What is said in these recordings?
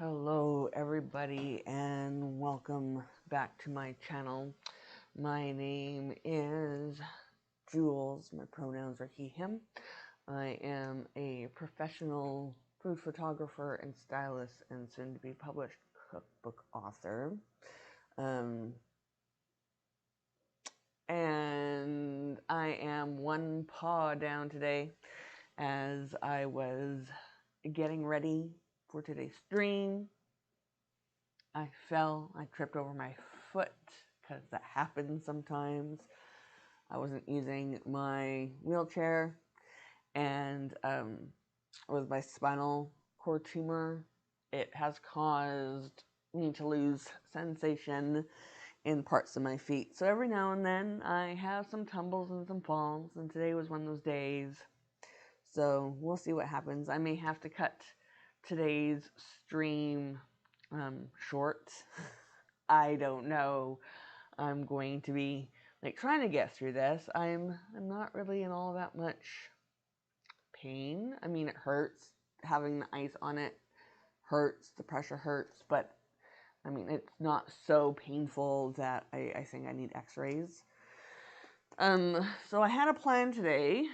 Hello everybody and welcome back to my channel. My name is Jules. My pronouns are he, him. I am a professional food photographer and stylist and soon to be published cookbook author. And I am one paw down today as I was getting ready for today's stream. I fell, I tripped over my foot because that happens sometimes. I wasn't using my wheelchair, and with my spinal cord tumor, it has caused me to lose sensation in parts of my feet. So every now and then I have some tumbles and some falls, and today was one of those days. So we'll see what happens. I may have to cut today's stream short. I don't know. I'm going to be trying to get through this. I'm not really in all that much pain. I mean, it hurts. Having the ice on it hurts. The pressure hurts, but I mean, it's not so painful that I think I need x-rays. So I had a plan today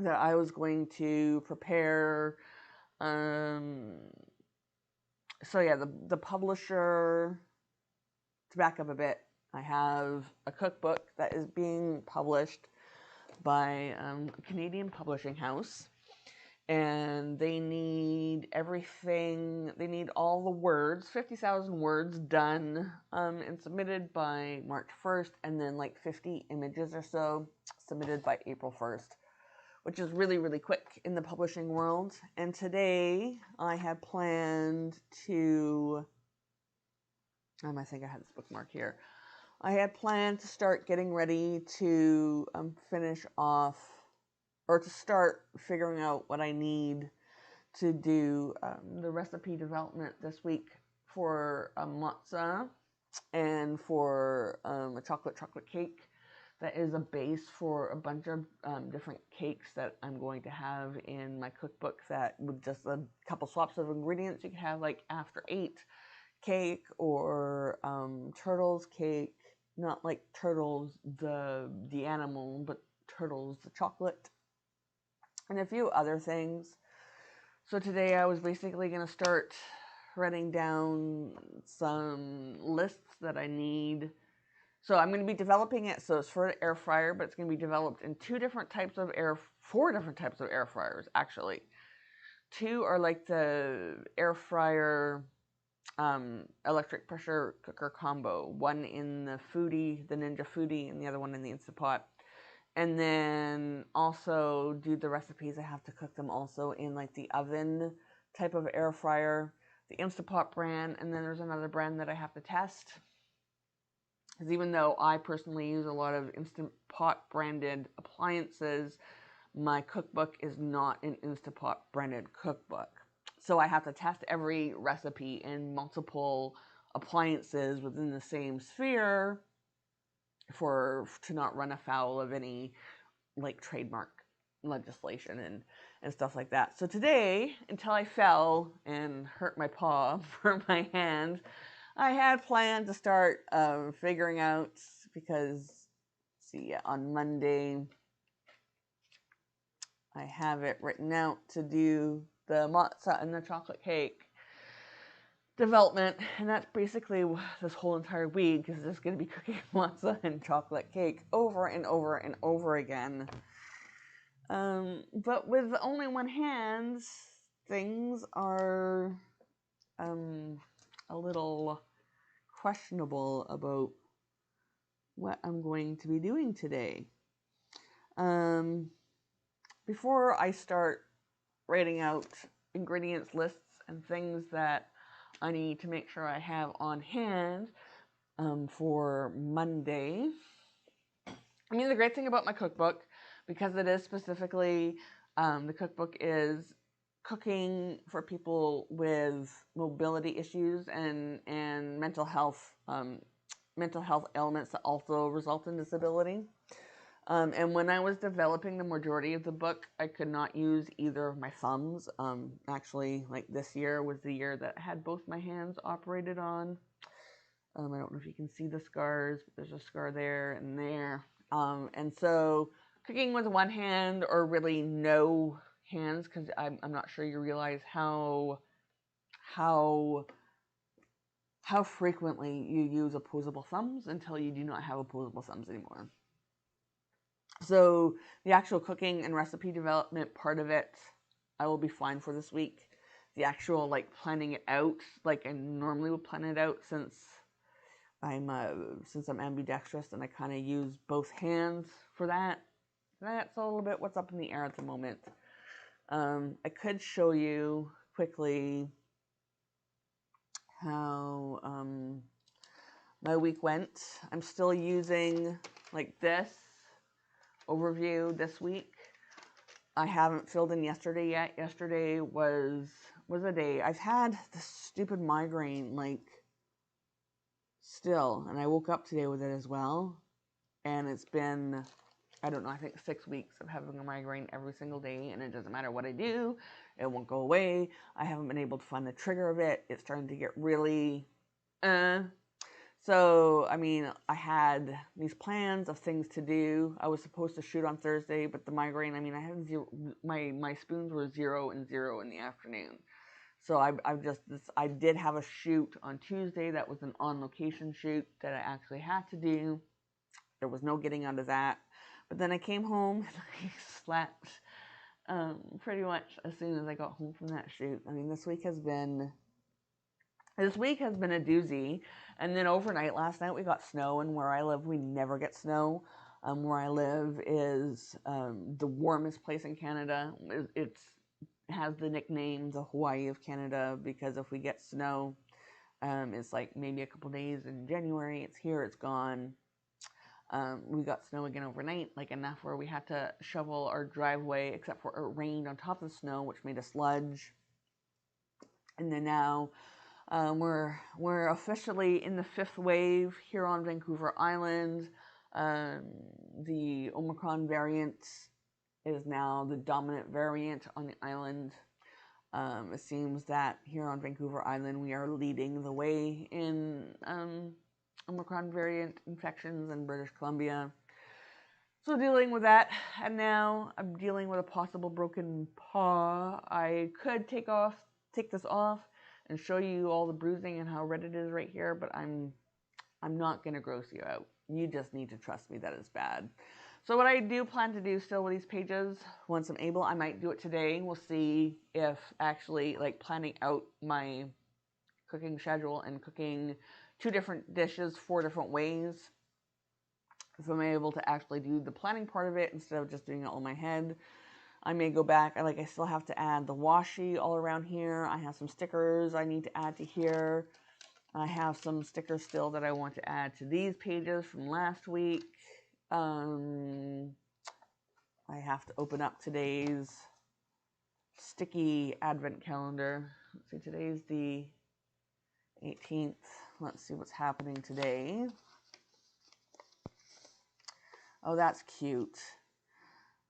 that I was going to prepare. So yeah, the publisher, to back up a bit, I have a cookbook that is being published by a Canadian publishing house, and they need everything, they need all the words, 50,000 words done and submitted by March 1st, and then like 50 images or so submitted by April 1st, which is really, really quick in the publishing world. And today I had planned to, I think I had this bookmark here. I had planned to start getting ready to finish off, or to start figuring out what I need to do the recipe development this week for a matzo and for a chocolate cake that is a base for a bunch of different cakes that I'm going to have in my cookbook, that with just a couple swaps of ingredients you can have like after 8 cake, or turtles cake, not like turtles the animal, but turtles the chocolate, and a few other things. So today I was basically going to start writing down some lists that I need. So I'm going to be developing it. So it's for an air fryer, but it's going to be developed in four different types of air fryers, actually. 2 are like the air fryer electric pressure cooker combo. One in the Ninja Foodie, and the other one in the Instant Pot. And then also do the recipes, I have to cook them also in like the oven type of air fryer, the Instant Pot brand, and then there's another brand that I have to test. Because even though I personally use a lot of Instant Pot branded appliances, my cookbook is not an Instant Pot branded cookbook. So I have to test every recipe in multiple appliances within the same sphere to not run afoul of any like trademark legislation and stuff like that. So today, until I fell and hurt my paw for my hand, I had planned to start figuring out, because see, on Monday I have it written out to do the matzo and the chocolate cake development, and that's basically this whole entire week is just going to be cooking matzo and chocolate cake over and over and over again. But with only one hand, things are a little questionable about what I'm going to be doing today. Before I start writing out ingredients lists and things that I need to make sure I have on hand for Monday. I mean, the great thing about my cookbook, because it is specifically, the cookbook is cooking for people with mobility issues and mental health ailments that also result in disability. And when I was developing the majority of the book, I could not use either of my thumbs. Actually, like this year was the year that I had both my hands operated on. I don't know if you can see the scars, but there's a scar there and there. And so cooking with one hand or really no hands, because I'm not sure you realize how frequently you use opposable thumbs until you do not have opposable thumbs anymore. So the actual cooking and recipe development part of it, I will be fine for this week. The actual like planning it out, like I normally would plan it out, since I'm ambidextrous and I kind of use both hands for that. That's a little bit what's up in the air at the moment. I could show you quickly how my week went. I'm still using like this overview this week. I haven't filled in yesterday yet. Yesterday was a day. I've had this stupid migraine like still, and I woke up today with it as well. And it's been, I don't know, I think 6 weeks of having a migraine every single day, and it doesn't matter what I do, it won't go away. I haven't been able to find the trigger of it. It's starting to get really So, I mean, I had these plans of things to do. I was supposed to shoot on Thursday, but the migraine, I mean, I had zero, my spoons were 0 and 0 in the afternoon. So I did have a shoot on Tuesday that was an on-location shoot that I actually had to do. There was no getting out of that. But then I came home and I slept pretty much as soon as I got home from that shoot. I mean, this week has been a doozy. And then overnight, last night, we got snow, and where I live, we never get snow. Where I live is the warmest place in Canada. It has the nickname the Hawaii of Canada, because if we get snow, it's like maybe a couple days in January. It's here, it's gone. We got snow again overnight, like enough where we had to shovel our driveway, except for it rained on top of the snow, which made a sludge. And then now we're officially in the 5th wave here on Vancouver Island. The Omicron variant is now the dominant variant on the island. It seems that here on Vancouver Island we are leading the way in Omicron variant infections in British Columbia. So dealing with that, and now I'm dealing with a possible broken paw. I could take this off and show you all the bruising and how red it is right here, but I'm not going to gross you out. You just need to trust me that it's bad. So what I do plan to do still with these pages, once I'm able, I might do it today. We'll see if actually like planning out my cooking schedule and cooking 2 different dishes 4 different ways, if I'm able to actually do the planning part of it instead of just doing it all in my head. I may go back. I still have to add the washi all around here. I have some stickers I need to add to here. I have some stickers still that I want to add to these pages from last week. I have to open up today's sticky advent calendar. Let's see, today's the 18th. Let's see what's happening today. Oh, that's cute.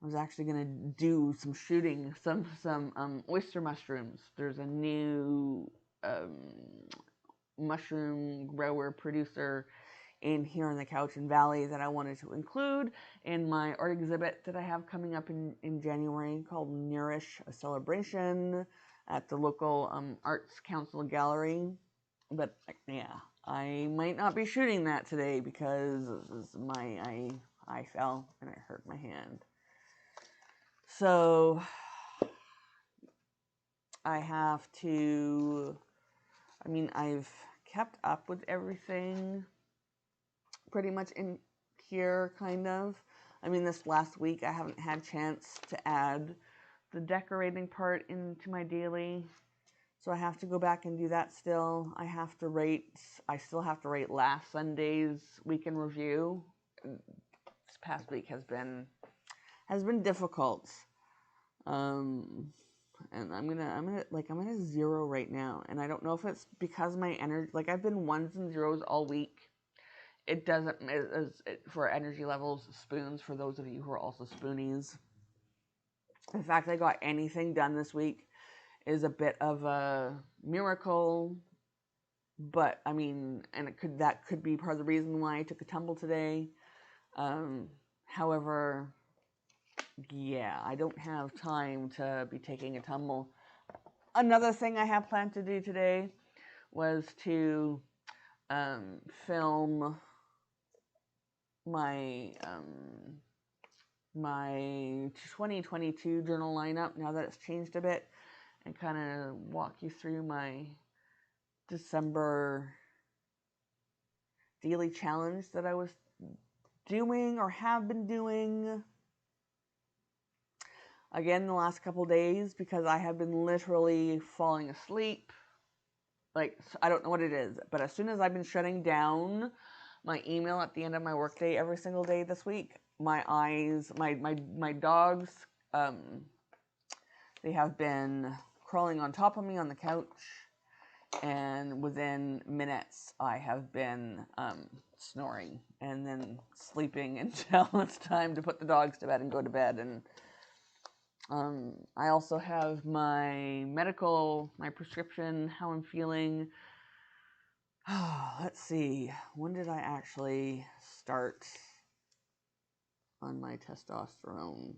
I was actually going to do some shooting, some oyster mushrooms. There's a new mushroom grower producer in here in the Cowichan Valley that I wanted to include in my art exhibit that I have coming up in January called Nourish, a Celebration at the local Arts Council Gallery. But yeah, I might not be shooting that today because I fell and I hurt my hand. So I have to, I mean, I've kept up with everything pretty much in here, kind of. I mean, this last week I haven't had a chance to add the decorating part into my daily. So I have to go back and do that still. I still have to rate last Sunday's week in review. This past week has been difficult. And I'm at a 0 right now, and I don't know if it's because my energy, like I've been 1s and 0s all week, it doesn't, for energy levels, spoons, for those of you who are also spoonies. The fact I got anything done this week is a bit of a miracle, but I mean, and that could be part of the reason why I took a tumble today. However, yeah, I don't have time to be taking a tumble. Another thing I have planned to do today was to film my my 2022 journal lineup now that it's changed a bit, and kind of walk you through my December daily challenge that I was doing or have been doing again the last couple days, because I have been literally falling asleep. Like, I don't know what it is, but as soon as I've been shutting down my email at the end of my workday every single day this week, my eyes, my dogs, they have been crawling on top of me on the couch, and within minutes I have been snoring and then sleeping until it's time to put the dogs to bed and go to bed. And I also have my prescription, how I'm feeling. Let's see, when did I actually start on my testosterone?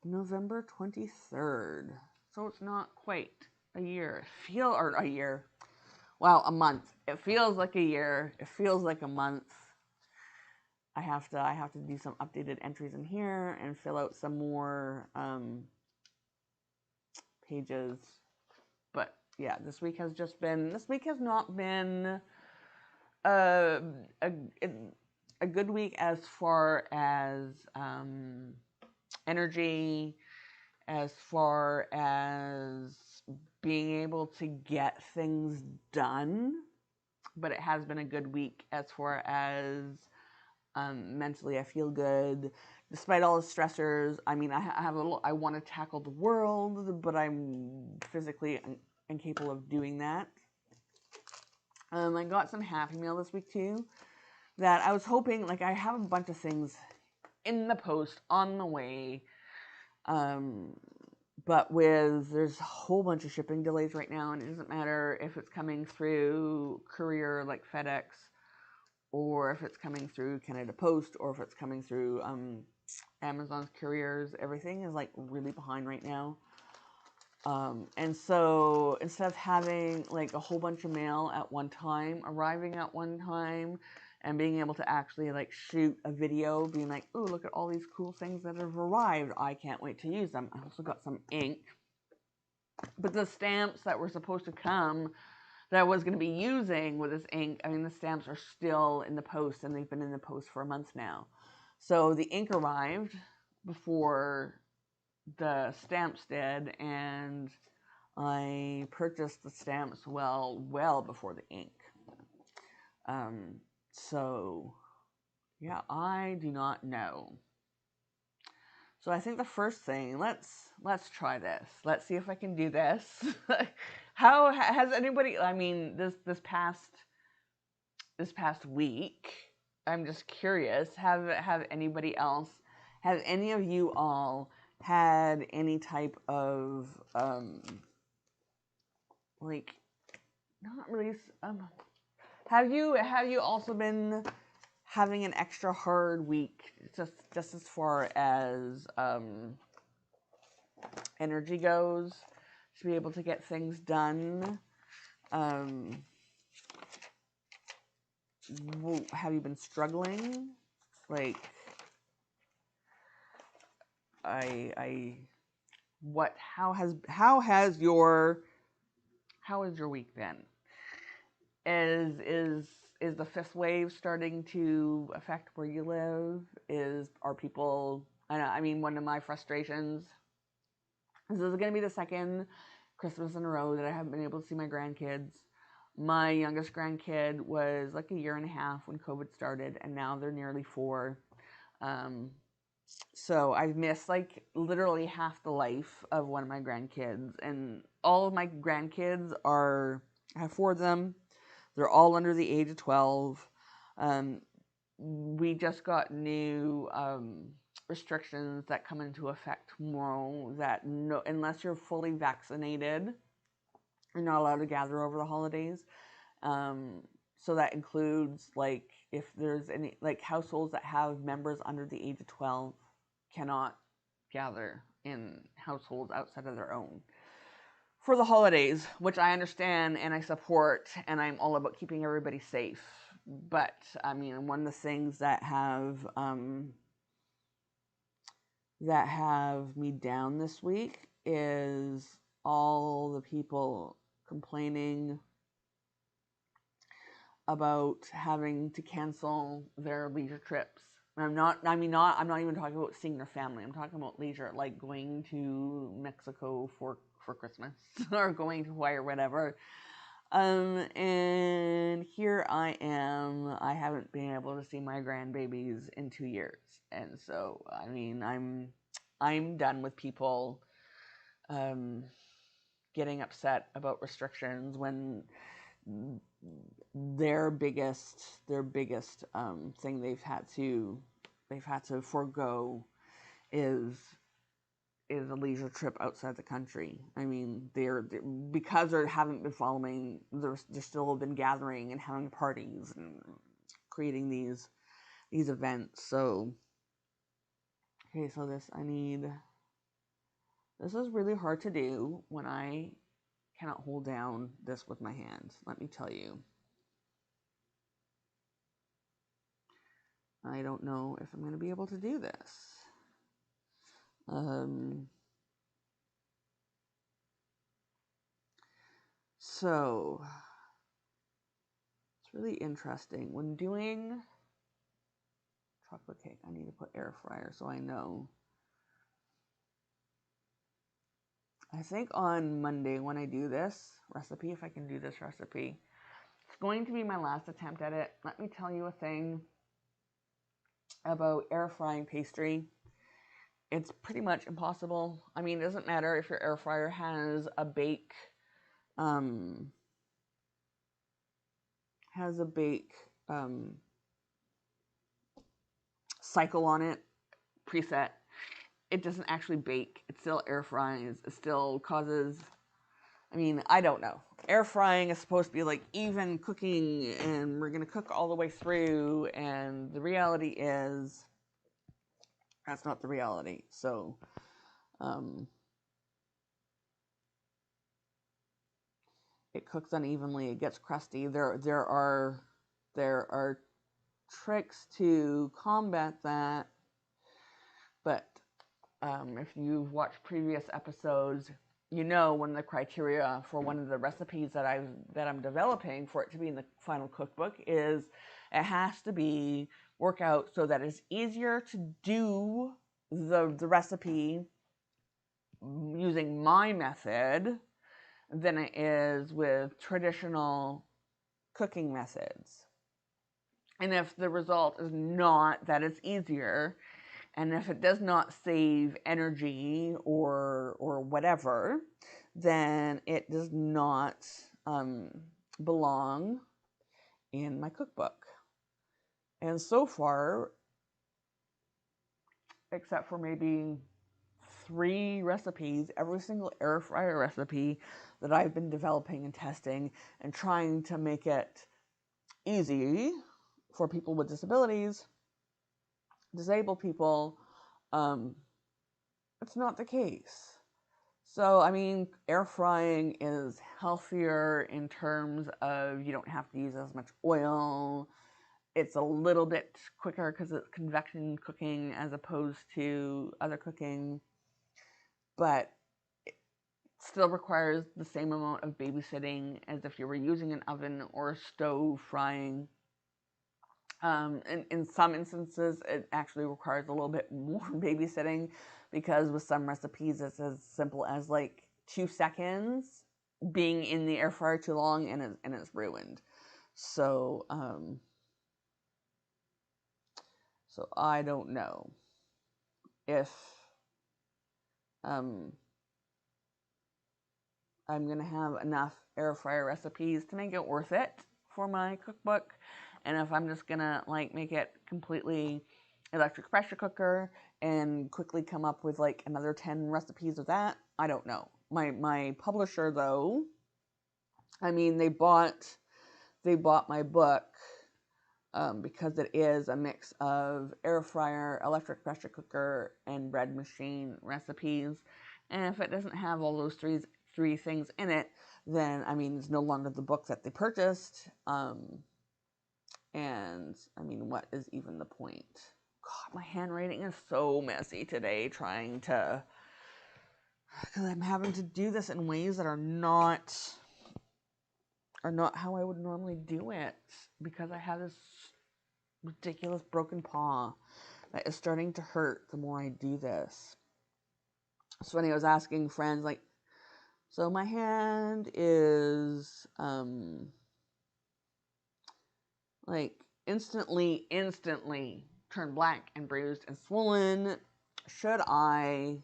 November 23rd. So it's not quite a year. Wow, a month. It feels like a year. It feels like a month. I have to do some updated entries in here and fill out some more pages. But yeah, this week has not been a good week as far as energy, as far as being able to get things done, but it has been a good week as far as mentally. I feel good despite all the stressors. I mean, I want to tackle the world, but I'm physically incapable of doing that. I got some Happy Mail this week too that I was hoping, like, I have a bunch of things in the post on the way, but there's a whole bunch of shipping delays right now, and it doesn't matter if it's coming through courier like FedEx, or if it's coming through Canada Post, or if it's coming through Amazon's couriers. Everything is like really behind right now. And so instead of having like a whole bunch of mail at one time, arriving at one time, and being able to actually like shoot a video, being like, oh, look at all these cool things that have arrived, I can't wait to use them. I also got some ink. But the stamps that were supposed to come, that I was going to be using with this ink, I mean, the stamps are still in the post, and they've been in the post for a month now. So the ink arrived before the stamps did, and I purchased the stamps well before the ink. So yeah, I do not know. So I think the first thing, let's try this. Let's see if I can do this. How has anybody? I mean, this past week, I'm just curious. Have anybody else? Have any of you all had any type of like, not really? Have you also been having an extra hard week, just as far as energy goes, to be able to get things done? Have you been struggling? Like, how has your week been? Is the fifth wave starting to affect where you live? Are people? I mean, one of my frustrations is this is going to be the second Christmas in a row that I haven't been able to see my grandkids. My youngest grandkid was like 1.5 years when COVID started, and now they're nearly 4. So I've missed like literally half the life of one of my grandkids, and all of my grandkids are, I have 4 of them. They're all under the age of 12. We just got new restrictions that come into effect tomorrow that no, unless you're fully vaccinated, you're not allowed to gather over the holidays. So that includes, like, if there's any, like, households that have members under the age of 12 cannot gather in households outside of their own for the holidays, which I understand and I support, and I'm all about keeping everybody safe. But I mean, one of the things that have me down this week is all the people complaining about having to cancel their leisure trips. I'm not even talking about seeing their family. I'm talking about leisure, like going to Mexico for Christmas or going to Hawaii or whatever. And here I am. I haven't been able to see my grandbabies in 2 years. And so, I mean, I'm done with people getting upset about restrictions when their biggest thing they've had to forego is a leisure trip outside the country. I mean, they're because they haven't been following. They're still been gathering and having parties and creating these events. So, okay, so this is really hard to do when I cannot hold down this with my hands. Let me tell you. I don't know if I'm going to be able to do this. So, it's really interesting. When doing chocolate cake, I need to put air fryer so I know. I think on Monday when I do this recipe, if I can do this recipe, it's going to be my last attempt at it. Let me tell you a thing about air frying pastry. It's pretty much impossible. I mean, it doesn't matter if your air fryer has a bake cycle on it, preset. It doesn't actually bake. It still air fries. It still causes, I mean, I don't know. Air frying is supposed to be like even cooking, and we're going to cook all the way through, and the reality is that's not the reality. So, it cooks unevenly. It gets crusty. There are tricks to combat that, but if you've watched previous episodes, you know one of the criteria for one of the recipes that I'm developing for it to be in the final cookbook is it has to work out so that it's easier to do the recipe using my method than it is with traditional cooking methods. And if the result is not that it's easier, and if it does not save energy or whatever, then it does not belong in my cookbook. And so far, except for maybe 3 recipes, every single air fryer recipe that I've been developing and testing and trying to make it easy for people with disabilities, disabled people, it's not the case. So, I mean, air frying is healthier in terms of you don't have to use as much oil. It's a little bit quicker because it's convection cooking as opposed to other cooking. But it still requires the same amount of babysitting as if you were using an oven or a stove frying. In some instances, it actually requires a little bit more babysitting because with some recipes, it's as simple as like 2 seconds being in the air fryer too long and it's ruined. So, so I don't know if I'm going to have enough air fryer recipes to make it worth it for my cookbook. And if I'm just going to like make it completely electric pressure cooker and quickly come up with like another 10 recipes of that, I don't know. My publisher though, I mean, they bought my book because it is a mix of air fryer, electric pressure cooker, and bread machine recipes. And if it doesn't have all those three things in it, then I mean, it's no longer the book that they purchased. And I mean, what is even the point? God, my handwriting is so messy today trying to, because I'm having to do this in ways that are not how I would normally do it, because I have this ridiculous broken paw that is starting to hurt the more I do this. So when I was asking friends, like, so my hand is like instantly turned black and bruised and swollen. Should I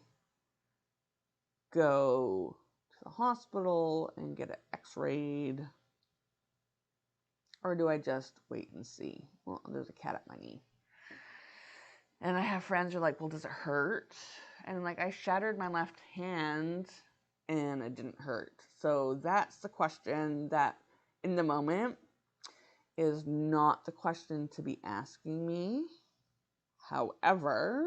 go to the hospital and get it x-rayed? Or do I just wait and see? Well, there's a cat at my knee. And I have friends who are like, well, does it hurt? And like, I shattered my left hand and it didn't hurt. So that's the question that in the moment is not the question to be asking me. However,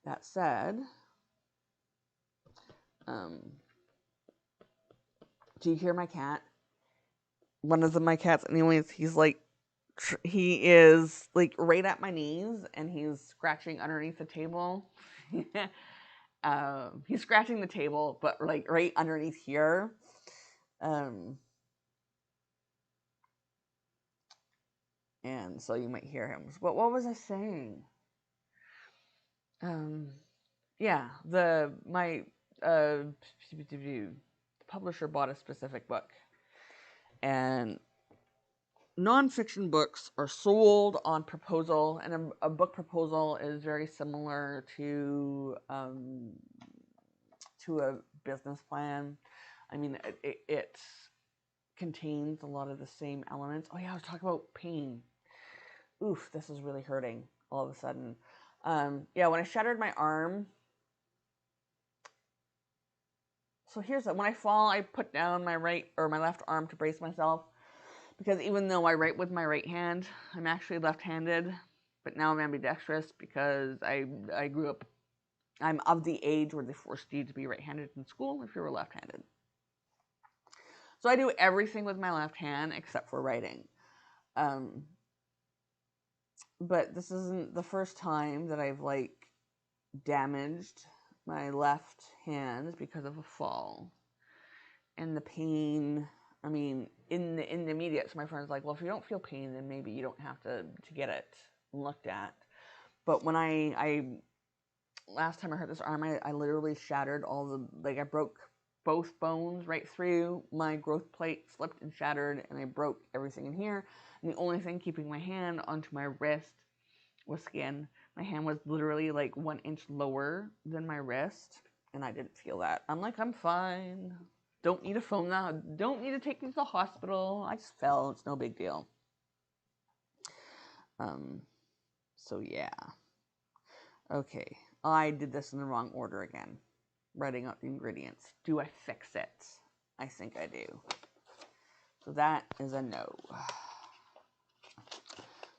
that said, do you hear my cat? One of my cats, anyways, he's like, he is like right at my knees and he's scratching underneath the table. He's scratching the table, but like right underneath here. And so you might hear him. But what was I saying? Yeah, the publisher bought a specific book, and nonfiction books are sold on proposal, and a book proposal is very similar to a business plan. I mean, it contains a lot of the same elements. Oh yeah, I was talking about pain. Oof, this is really hurting all of a sudden. Yeah, when I shattered my arm. So here's when I fall, I put down my right or my left arm to brace myself, because even though I write with my right hand, I'm actually left-handed, but now I'm ambidextrous because I grew up. I'm of the age where they forced you to be right-handed in school if you were left-handed. So I do everything with my left hand except for writing. But this isn't the first time that I've like damaged my left hand because of a fall. And the pain, I mean, in the immediate, so my friend's like, well, if you don't feel pain, then maybe you don't have to get it looked at. But when I last time I hurt this arm, I literally shattered all the, like I broke both bones right through. My growth plate slipped and shattered, and I broke everything in here. And the only thing keeping my hand onto my wrist was skin. My hand was literally like 1 inch lower than my wrist, and I didn't feel that. I'm like, I'm fine. Don't need a phone now. Don't need to take me to the hospital. I just fell. It's no big deal. So yeah. Okay. I did this in the wrong order again. Writing out the ingredients. Do I fix it? I think I do. So that is a no.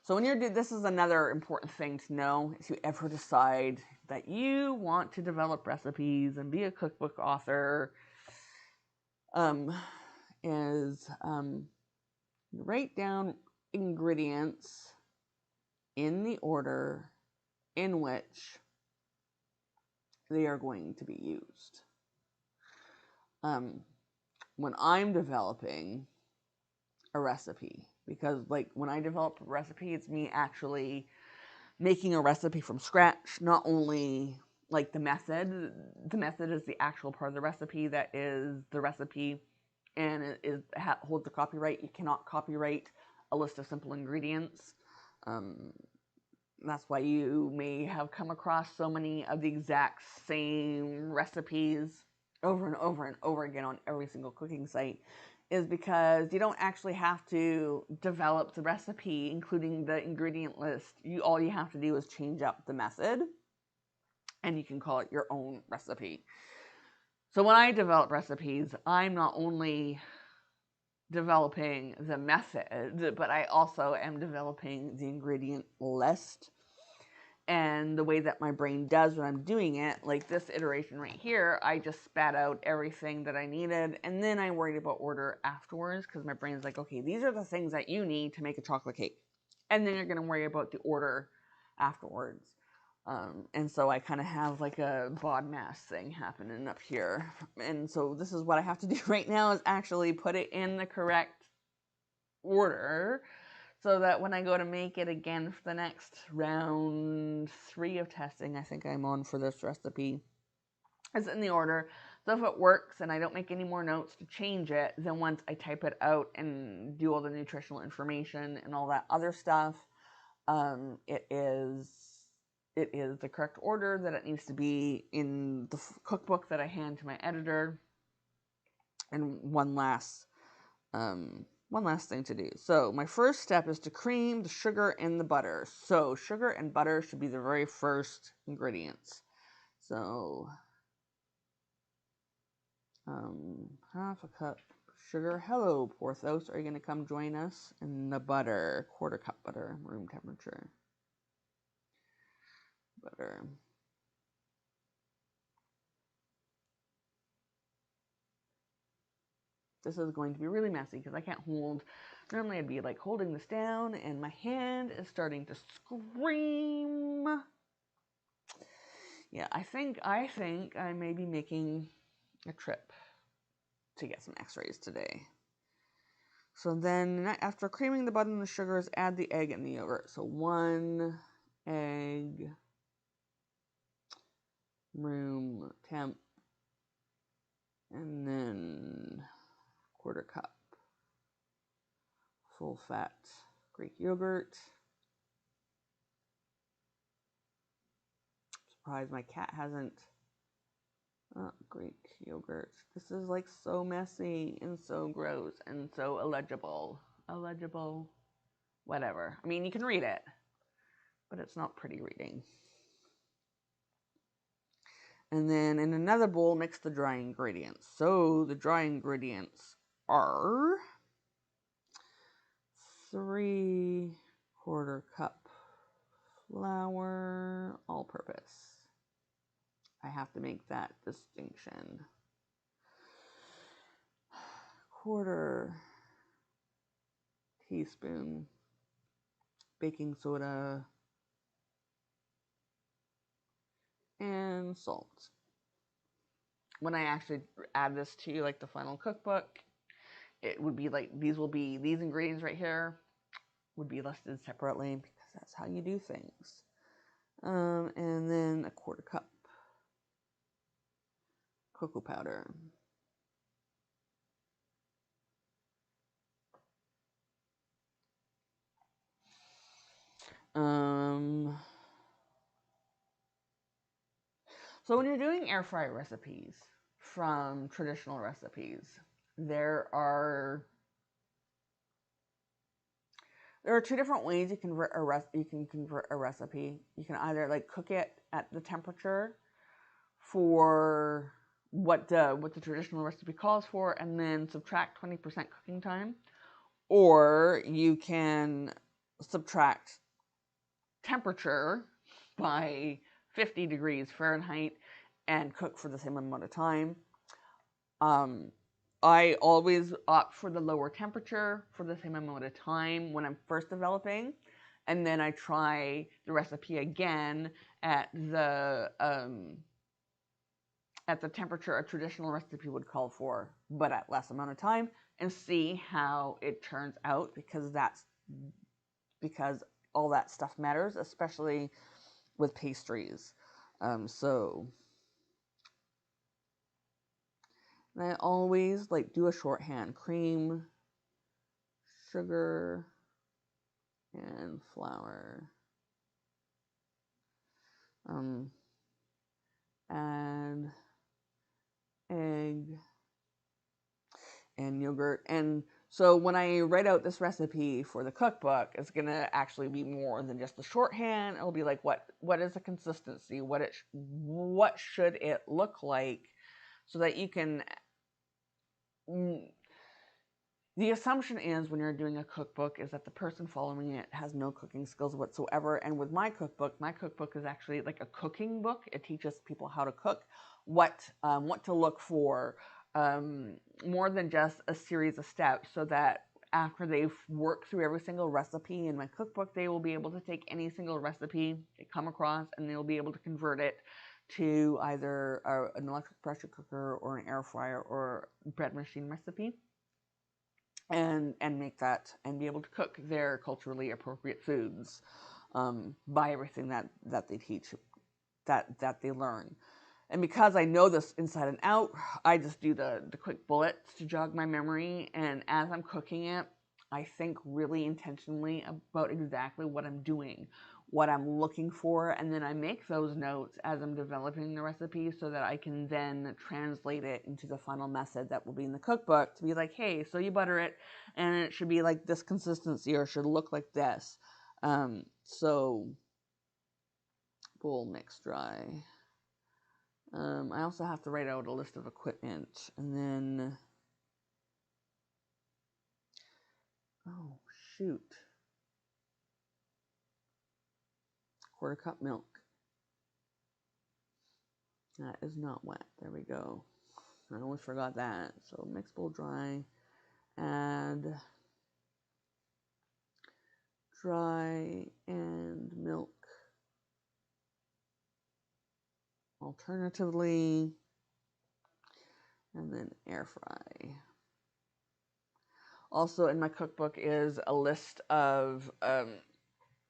So when you're this is another important thing to know if you ever decide that you want to develop recipes and be a cookbook author, is write down ingredients in the order in which they are going to be used. When I'm developing a recipe, because like when I develop a recipe, it's me actually making a recipe from scratch, not only like the method is the actual part of the recipe that is the recipe, and it holds the copyright. You cannot copyright a list of simple ingredients. That's why you may have come across so many of the exact same recipes over and over and over again on every single cooking site, is because you don't actually have to develop the recipe, including the ingredient list. All you have to do is change up the method, and you can call it your own recipe. So when I develop recipes, I'm not only developing the method, but I also am developing the ingredient list. And the way that my brain does when I'm doing it, like this iteration right here, I just spat out everything that I needed, and then I worried about order afterwards, because my brain's like, okay, these are the things that you need to make a chocolate cake, and then you're going to worry about the order afterwards. And so I kind of have like a BODMAS thing happening up here. And so this is what I have to do right now, is actually put it in the correct order, so that when I go to make it again for the next round 3 of testing, I think I'm on for this recipe, it's in the order. So if it works and I don't make any more notes to change it, then once I type it out and do all the nutritional information and all that other stuff, it is the correct order that it needs to be in the cookbook that I hand to my editor. And one last thing to do. So my first step is to cream the sugar and the butter. So sugar and butter should be the very first ingredients. So half a cup sugar. Hello, Porthos. Are you going to come join us? And the butter, 1/4 cup butter, room temperature. Butter. This is going to be really messy because I can't hold. Normally I'd be like holding this down, and my hand is starting to scream. Yeah, I think I may be making a trip to get some x-rays today. So then after creaming the butter and the sugars, add the egg and the yogurt. So 1 egg, room temp, and then 1/4 cup full fat Greek yogurt. Surprised my cat hasn't. Greek yogurt. This is like so messy and so gross and so illegible. Illegible. Whatever. I mean, you can read it, but it's not pretty reading. And then in another bowl, mix the dry ingredients. So the dry ingredients are 3/4 cup flour, all-purpose. I have to make that distinction. 1/4 teaspoon baking soda and salt. When I actually add this to like the final cookbook, it would be like these ingredients right here would be listed separately, because that's how you do things. And then 1/4 cup cocoa powder. So when you're doing air fryer recipes from traditional recipes, there are 2 different ways you can convert a recipe. You can either like cook it at the temperature for what the traditional recipe calls for, and then subtract 20% cooking time, or you can subtract temperature by 50 degrees Fahrenheit and cook for the same amount of time. I always opt for the lower temperature for the same amount of time when I'm first developing, and then I try the recipe again at the temperature a traditional recipe would call for, but at less amount of time, and see how it turns out, because all that stuff matters, especially with pastries. So I always like do a shorthand: cream, sugar, and flour. Add egg and yogurt. And so when I write out this recipe for the cookbook, it's going to actually be more than just the shorthand. It'll be like, what is the consistency? What should it look like, so that you can... The assumption is, when you're doing a cookbook, is that the person following it has no cooking skills whatsoever. And with my cookbook is actually like a cooking book. It teaches people how to cook, what to look for, more than just a series of steps, so that after they've worked through every single recipe in my cookbook, they will be able to take any single recipe they come across, and they'll be able to convert it to either an electric pressure cooker or an air fryer or bread machine recipe, and make that, and be able to cook their culturally appropriate foods, by everything that they teach, that they learn. And because I know this inside and out, I just do the quick bullets to jog my memory. And as I'm cooking it, I think really intentionally about exactly what I'm doing, what I'm looking for, and then I make those notes as I'm developing the recipe, so that I can then translate it into the final method that will be in the cookbook, to be like, hey, so you butter it, and it should be like this consistency, or it should look like this. So bowl, mix, dry. I also have to write out a list of equipment, and then, oh shoot, 1/4 cup milk. That is not wet. There we go. I almost forgot that. So mix, bowl, dry, add dry and milk. Alternatively, and then air fry. Also in my cookbook is a list of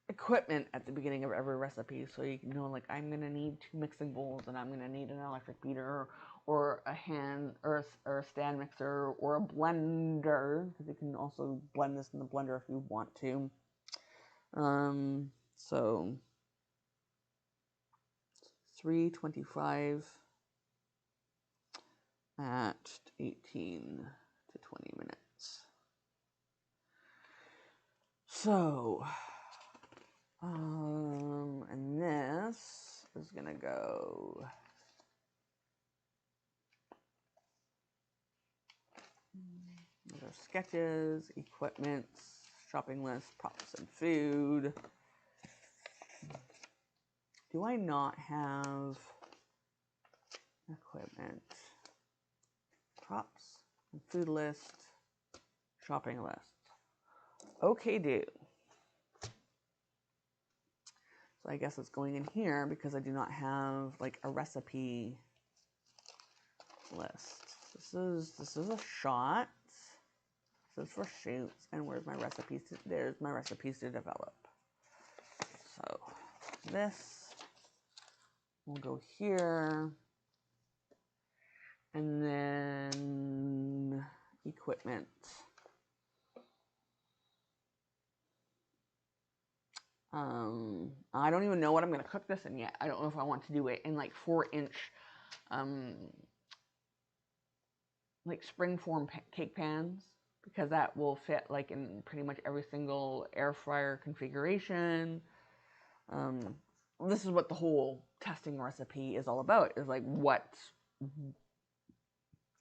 equipment at the beginning of every recipe, so you can know, like, I'm going to need 2 mixing bowls, and I'm going to need an electric beater, or a hand, or a stand mixer, or a blender, because you can also blend this in the blender if you want to. So 325 at 18 to 20 minutes. So, and this is gonna go these are sketches, equipments, shopping list, props, and food. Do I not have equipment, props, and food list, shopping list? Okay, do. So I guess it's going in here because I do not have like a recipe list. This is a shot. This is for shoots, and where's my recipes? There's my recipes to develop. So this will go here, and then equipment. I don't even know what I'm going to cook this in yet. I don't know if I want to do it in like 4-inch, like spring form cake pans, because that will fit like in pretty much every single air fryer configuration. This is what the whole testing recipe is all about, is like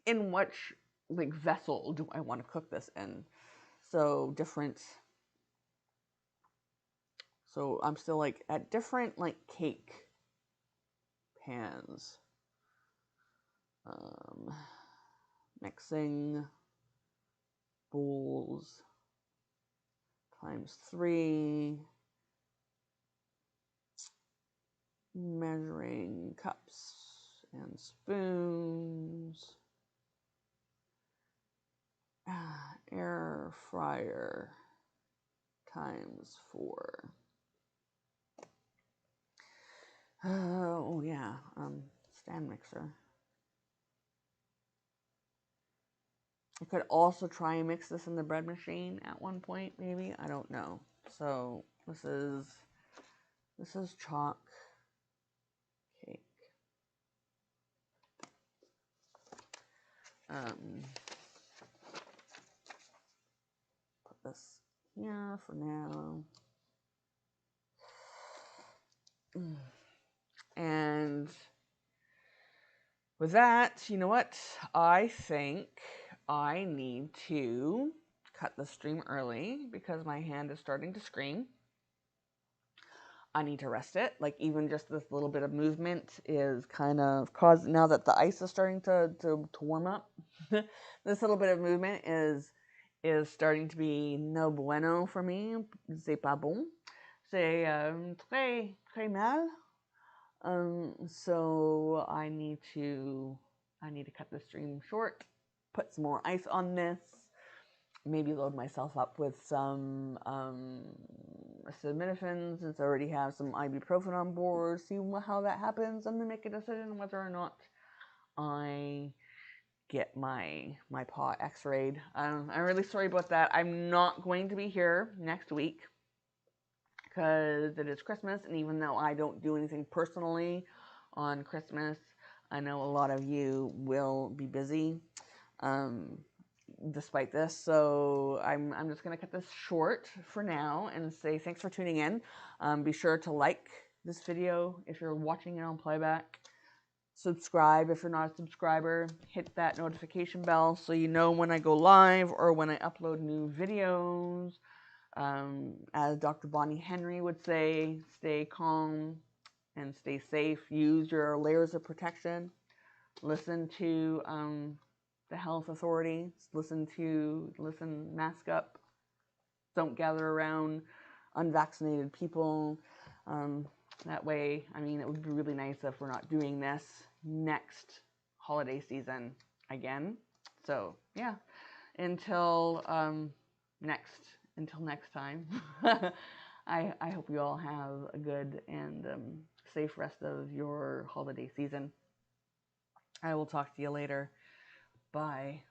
in which like vessel do I want to cook this in. So I'm still like at different like cake pans. Mixing bowls ×3, measuring cups and spoons, air fryer ×4. Oh yeah, stand mixer. I could also try and mix this in the bread machine at one point, maybe. I don't know. So this is chalk. Put this here for now. And with that, you know what? I think I need to cut the stream early because my hand is starting to scream. I need to rest it. Like, even just this little bit of movement is kind of caused, now that the ice is starting to warm up, this little bit of movement is starting to be no bueno for me. C'est pas bon. C'est très mal. So I need to cut the stream short, put some more ice on this, maybe load myself up with some acetaminophen, since I already have some ibuprofen on board, see how that happens, and then make a decision whether or not I get my paw x-rayed. I'm really sorry about that. I'm not going to be here next week because it is Christmas, and even though I don't do anything personally on Christmas, I know a lot of you will be busy despite this, so I'm just going to cut this short for now and say thanks for tuning in. Be sure to like this video if you're watching it on playback. Subscribe if you're not a subscriber. Hit that notification bell so you know when I go live or when I upload new videos. As Dr. Bonnie Henry would say, stay calm and stay safe. Use your layers of protection. Listen to the health authorities. Listen, mask up. Don't gather around unvaccinated people. That way, I mean, it would be really nice if we're not doing this next holiday season again. So, yeah, until next time, I hope you all have a good and safe rest of your holiday season. I will talk to you later. Bye.